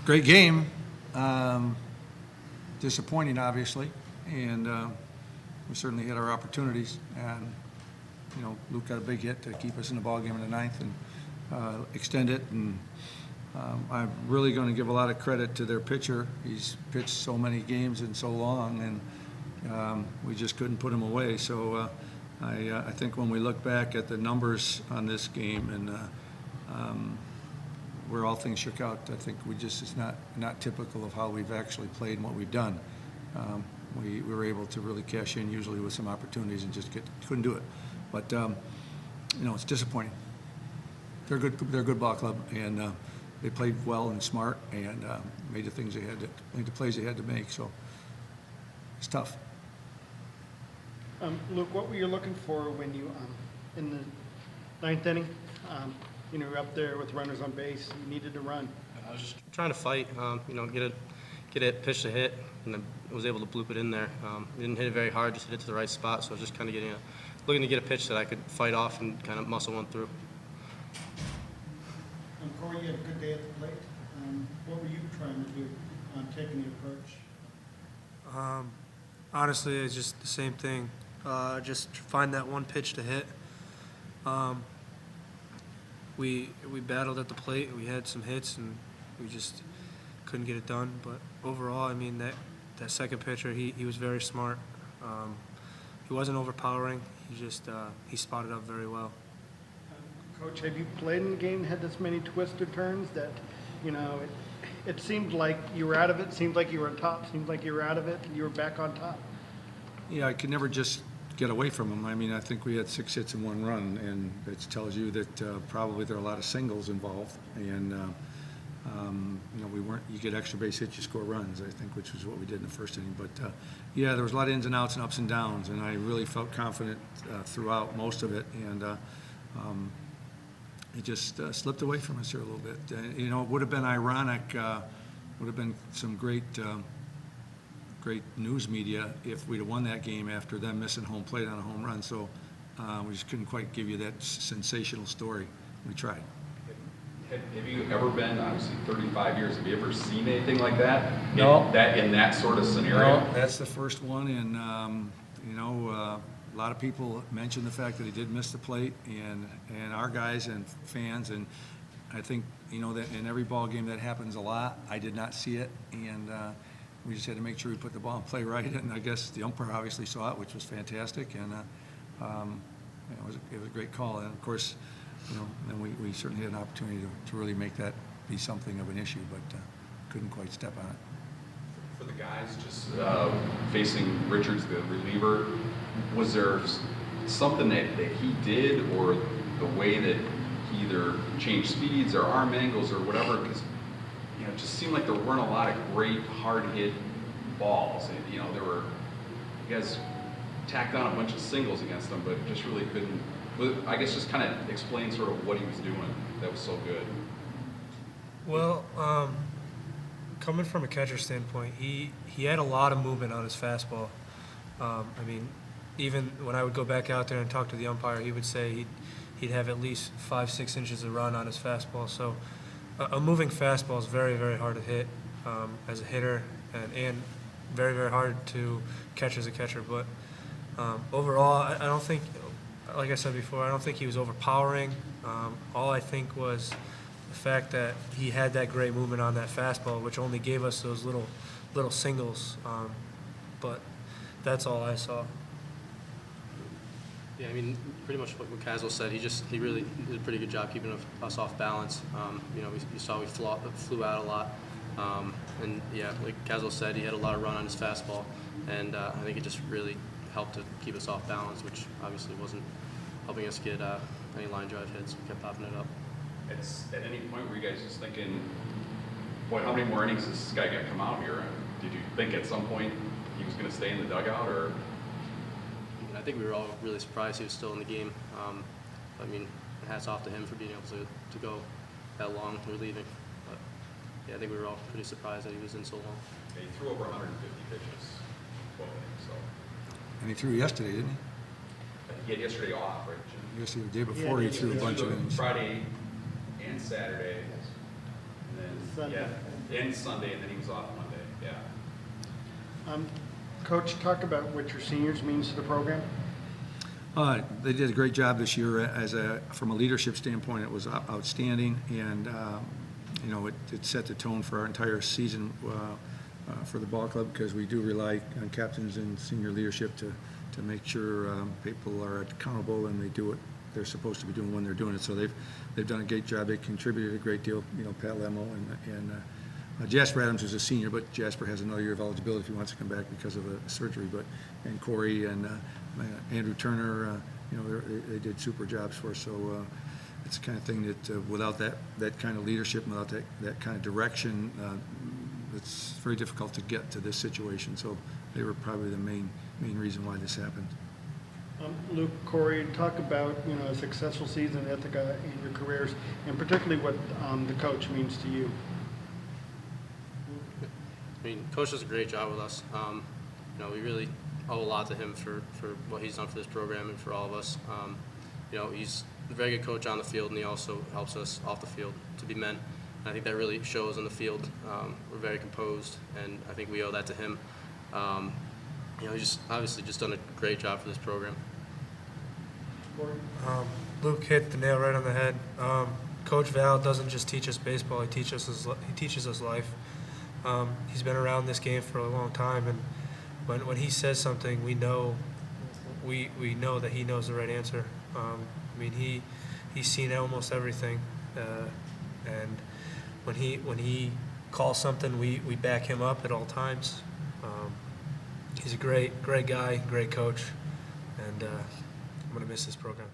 Great game. Disappointing, obviously, and we certainly had our opportunities. And Luke got a big hit to keep us in the ball game in the ninth and extend it. And I'm really going to give a lot of credit to their pitcher. He's pitched so many games and so long, and we just couldn't put him away. So I think when we look back at the numbers on this game and where all things shook out, I think it's not typical of how we've actually played and what we've done. We were able to really cash in usually with some opportunities and just couldn't do it. But it's disappointing. They're a good ball club, and they played well and smart and made the plays they had to make. So it's tough. Luke, what were you looking for when you in the ninth inning? You're up there with runners on base. You needed to run. I was just trying to fight. Get it, pitch to hit, and I was able to bloop it in there. Didn't hit it very hard, just hit it to the right spot. So I was just kind of looking to get a pitch that I could fight off and kind of muscle one through. Corey, you had a good day at the plate. What were you trying to do on taking the approach? Honestly, it's just the same thing. Just find that one pitch to hit. We battled at the plate. We had some hits, and we just couldn't get it done. But overall, I mean, that second pitcher, he was very smart. He wasn't overpowering. He spotted up very well. Coach, have you played in a game that had this many twists or turns that, it seemed like you were out of it, seemed like you were on top, seemed like you were out of it, and you were back on top? Yeah, I could never just get away from them. I mean, I think we had 6 hits and 1 run, and it tells you that probably there are a lot of singles involved. And, you get extra base hits, you score runs, I think, which was what we did in the first inning. But, yeah, there was a lot of ins and outs and ups and downs, and I really felt confident throughout most of it. And it just slipped away from us here a little bit. It would have been ironic, would have been some great news media if we'd have won that game after them missing home plate on a home run. So we just couldn't quite give you that sensational story. We tried. Have you ever been, obviously 35 years, have you ever seen anything like that? No. In that sort of scenario? No, that's the first one, and a lot of people mentioned the fact that he did miss the plate, and our guys and fans, and I think that in every ball game that happens a lot. I did not see it, and we just had to make sure we put the ball in play right. And I guess the umpire obviously saw it, which was fantastic, and it was a great call. And of course, and we certainly had an opportunity to really make that be something of an issue, but couldn't quite step on it. For the guys just facing Richards, the reliever, was there something that he did, or the way that he either changed speeds or arm angles or whatever? Because it just seemed like there weren't a lot of great hard hit balls. And, there were, you guys tacked on a bunch of singles against them, but just really couldn't. I guess just kind of explain sort of what he was doing that was so good. Well, coming from a catcher standpoint, he had a lot of movement on his fastball. Even when I would go back out there and talk to the umpire, he would say he'd have at least 5-6 inches of run on his fastball. So a moving fastball is very, very hard to hit as a hitter, and very, very hard to catch as a catcher. But overall, I don't think, like I said before, I don't think he was overpowering. All I think was the fact that he had that great movement on that fastball, which only gave us those little singles. But that's all I saw. Yeah, pretty much what Caswell said. He really did a pretty good job keeping us off balance. We saw we flew out a lot. And yeah, like Caswell said, he had a lot of run on his fastball, and I think it just really helped to keep us off balance, which obviously wasn't helping us get any line drive hits. We kept popping it up. At any point were you guys just thinking, boy, how many more innings is this guy going to come out here? And did you think at some point he was going to stay in the dugout, or? I think we were all really surprised he was still in the game. Hats off to him for being able to go that long relieving. But yeah, I think we were all pretty surprised that he was in so long. Yeah, he threw over 150 pitches, 12 innings, so. And he threw yesterday, didn't he? He had yesterday off, right, Jim? Yesterday, the day before, he threw a bunch of innings. Friday and Saturday, and then Sunday. yeah, And Sunday, and then he was off Monday, yeah. Coach, talk about what your seniors means to the program. They did a great job this year from a leadership standpoint. It was outstanding, and you know, it set the tone for our entire season for the ball club, because we do rely on captains and senior leadership to make sure people are accountable and they do what they're supposed to be doing when they're doing it. So they've done a great job. They contributed a great deal. You know, Pat Lemo and Jasper Adams is a senior, but Jasper has another year of eligibility if he wants to come back because of a surgery. And Corey and Andrew Turner, you know, they did super jobs for us. So it's the kind of thing that without that kind of leadership, without that kind of direction, it's very difficult to get to this situation. So they were probably the main reason why this happened. Luke, Corey, talk about, you know, a successful season at Ithaca in your careers, and particularly what the coach means to you. I mean, Coach does a great job with us. You know, we really owe a lot to him for what he's done for this program and for all of us. You know, he's a very good coach on the field, and he also helps us off the field to be men. And I think that really shows on the field. We're very composed, and I think we owe that to him. You know, he's obviously just done a great job for this program. Luke hit the nail right on the head. Coach Val doesn't just teach us baseball; he teaches us life. He's been around this game for a long time, and when he says something, we know that he knows the right answer. I mean, he's seen almost everything, and when he calls something, we back him up at all times. He's a great guy, great coach, and I'm gonna miss this program.